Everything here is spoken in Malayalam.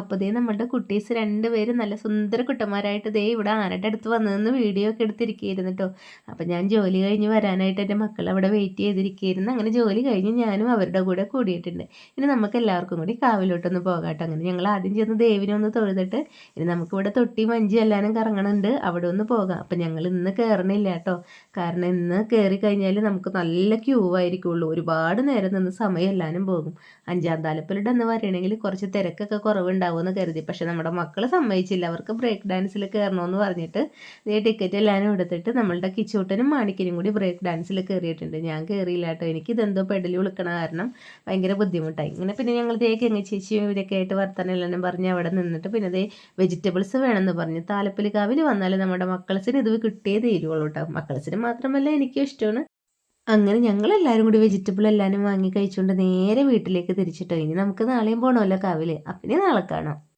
അപ്പോൾ ദേ നമ്മളുടെ കുട്ടീസ് രണ്ടുപേരും നല്ല സുന്ദര കുട്ടന്മാരായിട്ട് ദേ ഇവിടെ ആനയുടെ അടുത്ത് വന്ന് നിന്ന് വീഡിയോ ഒക്കെ എടുത്തിരിക്കുകയായിരുന്നു കേട്ടോ. അപ്പോൾ ഞാൻ ജോലി കഴിഞ്ഞ് വരാനായിട്ട് എൻ്റെ മക്കൾ അവിടെ വെയിറ്റ് ചെയ്തിരിക്കുകയായിരുന്നു. അങ്ങനെ ജോലി കഴിഞ്ഞ് ഞാനും അവരുടെ കൂടെ കൂടിയിട്ടുണ്ട്. ഇനി നമുക്ക് എല്ലാവർക്കും കൂടി കാവിലോട്ടൊന്ന് പോകാട്ടോ. അങ്ങനെ ഞങ്ങൾ ആദ്യം ചെന്ന് ദേവിനെ ഒന്ന് തൊഴുതിട്ട് ഇനി നമുക്കിവിടെ തൊട്ടി മഞ്ചി എല്ലാവരും കറങ്ങണുണ്ട്, അവിടെ ഒന്ന് പോകാം. അപ്പം ഞങ്ങൾ ഇന്ന് കയറണില്ല കേട്ടോ. കാരണം ഇന്ന് കയറി കഴിഞ്ഞാൽ നമുക്ക് നല്ല ക്യൂ ആയിരിക്കുള്ളൂ. ഒരുപാട് നേരം നിന്ന് സമയം എല്ലാവരും പോകും. അഞ്ചാം താലപ്പൊലിയുടെ എന്ന് പറയണമെങ്കിൽ കുറച്ച് തിരക്കൊക്കെ കുറവുണ്ടാവുമെന്ന് കരുതി. പക്ഷെ നമ്മുടെ മക്കൾ സമ്മതിച്ചില്ല. അവർക്ക് ബ്രേക്ക് ഡാൻസിൽ കയറണമെന്ന് പറഞ്ഞിട്ട് ഇതേ ടിക്കറ്റ് എല്ലാവരും എടുത്തിട്ട് നമ്മളുടെ കിച്ചൂട്ടനും മാണിക്കനും കൂടി ബ്രേക്ക് ഡാൻസിൽ കയറിയിട്ടുണ്ട്. ഞാൻ കയറിയില്ല കേട്ടോ. എനിക്കിതെന്തോ പെടലി വിളിക്കണ കാരണം ഭയങ്കര ബുദ്ധിമുട്ടായി. ഇങ്ങനെ പിന്നെ ഞങ്ങൾ ദേ കെങ്ങി ചേച്ചിയും ഇവരൊക്കെ ആയിട്ട് വർത്താനെല്ലാം പറഞ്ഞ് അവിടെ നിന്നിട്ട് പിന്നെ ദേ വെജിറ്റബിൾസ് വേണമെന്ന് പറഞ്ഞു. താലപ്പൊലിക്കാവിൽ വന്നാൽ നമ്മുടെ മക്കൾസിന് ഇത് കിട്ടിയേ തീരുള്ളൂ കേട്ടോ. മക്കൾസിന് മാത്രമല്ല എനിക്കും ഇഷ്ടമാണ്. അങ്ങനെ ഞങ്ങളെല്ലാവരും കൂടി വെജിറ്റബിൾ എല്ലാവരും വാങ്ങി കഴിച്ചുകൊണ്ട് നേരെ വീട്ടിലേക്ക് തിരിച്ചിട്ടോ. ഇനി നമുക്ക് നാളെയും പോകണമല്ലോ കാവില്. അപ്പം ഇനി നാളെ കാണാം.